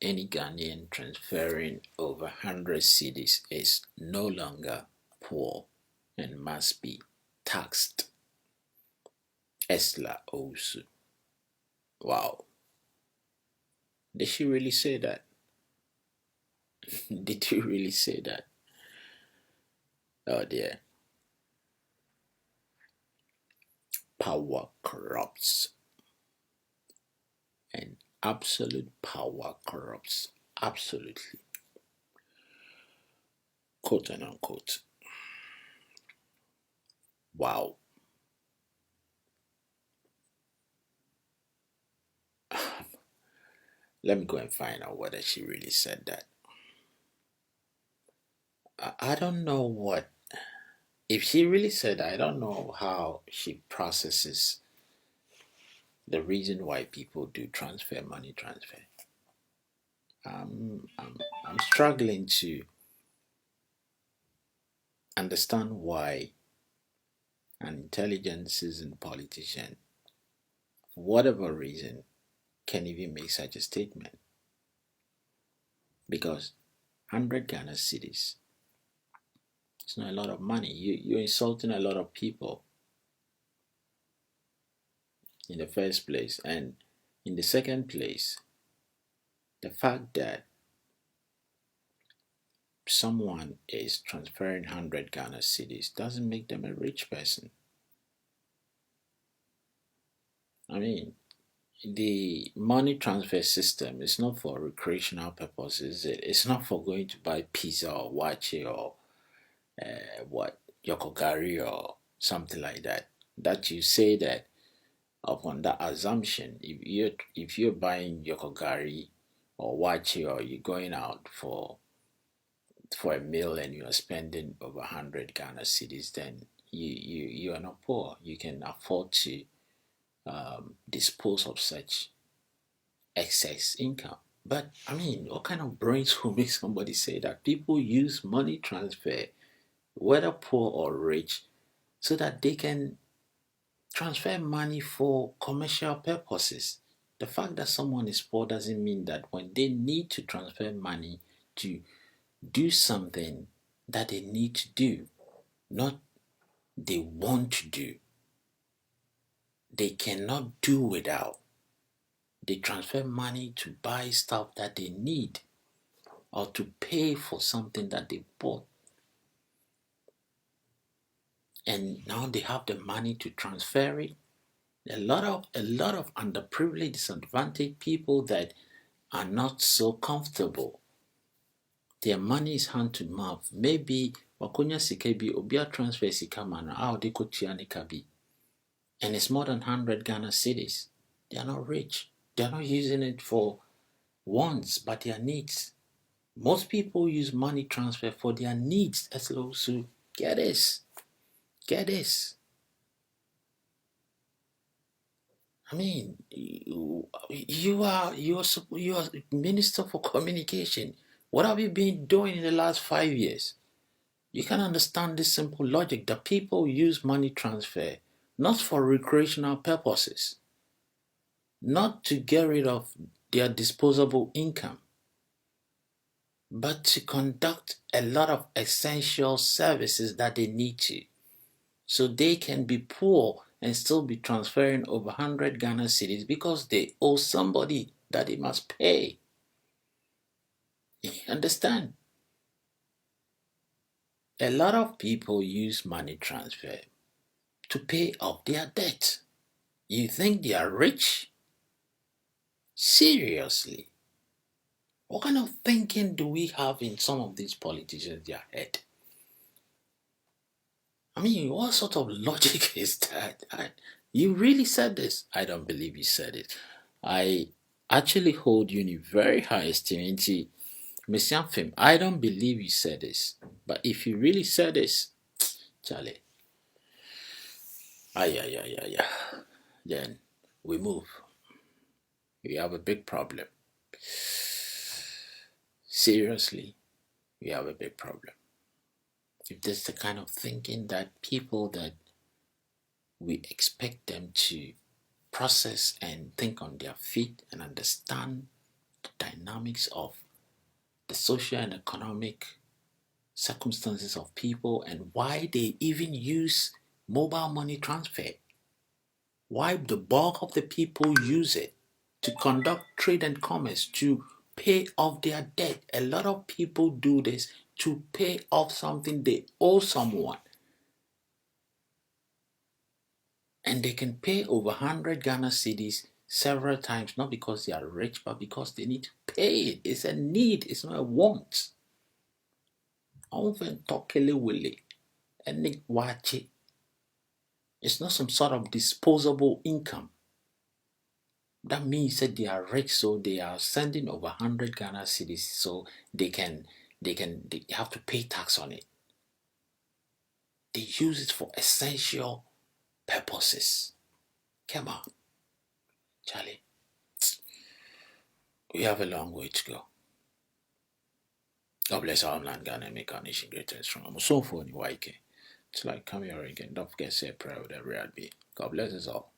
any Ghanaian transferring over 100 cedis is no longer poor and must be taxed. Ursula Owusu. Wow. Did she really say that? Did you really say that? Oh dear. Power corrupts. And absolute power corrupts. Absolutely. Quote and unquote. Wow. Let me go and find out whether she really said that. I don't know what. If she really said that, I don't know how she processes the reason why people do money transfer. I'm struggling to understand why an intelligent seasoned politician, for whatever reason, can even make such a statement. Because 100 Ghana cities, it's not a lot of money. You're insulting a lot of people in the first place. And in the second place, the fact that someone is transferring 100 Ghana cities doesn't make them a rich person. I mean, the money transfer system is not for recreational purposes. It's not for going to buy pizza or wache or what yokogari or something like that. That you say that upon that assumption, if you're buying yokogari or wache or you're going out for a meal and you are spending over 100 Ghana cedis, then you are not poor. You can afford to dispose of such excess income. But I mean, what kind of brains will make somebody say that? People use money transfer, whether poor or rich, so that they can transfer money for commercial purposes. The fact that someone is poor doesn't mean that when they need to transfer money to do something that they need to do, not they want to do, they cannot do without. They transfer money to buy stuff that they need or to pay for something that they bought. And now they have the money to transfer it. A lot of underprivileged, disadvantaged people that are not so comfortable. Their money is hand to mouth. Maybe wakonya sika bi obia transfer sika mana a ode kotua ne ka bi. And it's more than 100 Ghana cedis. They are not rich. They are not using it for wants, but their needs. Most people use money transfer for their needs. So get this. Get this. I mean, you are Minister for Communication. What have you been doing in the last 5 years? You can understand this simple logic that people use money transfer not for recreational purposes, not to get rid of their disposable income, but to conduct a lot of essential services that they need to. So they can be poor and still be transferring over 100 Ghana cedis because they owe somebody that they must pay. You understand? A lot of people use money transfer to pay off their debt. You think they are rich? Seriously? What kind of thinking do we have in some of these politicians' their head? I mean, what sort of logic is that? You really said this? I don't believe you said it. I actually hold you in very high esteem. Mr. Fim, I don't believe you said this. But if you really said this, Charlie, yeah, then we move. We have a big problem. Seriously, we have a big problem. If this is the kind of thinking that people that we expect them to process and think on their feet and understand the dynamics of the social and economic circumstances of people and why they even use mobile money transfer. Why the bulk of the people use it to conduct trade and commerce, to pay off their debt. A lot of people do this to pay off something they owe someone. And they can pay over 100 Ghana cedis several times, not because they are rich, but because they need to pay it. It's a need, it's not a want. Often tokele wele, enik wache. It's not some sort of disposable income. That means that they are rich, so they are sending over 100 Ghana cedis, so they have to pay tax on it. They use it for essential purposes. Come on, Charlie. We have a long way to go. God bless our land, Ghana, and make our nation great and strong. I'm so for you, YK. Till I come here again, don't forget to say a prayer with every heartbeat. God bless us all.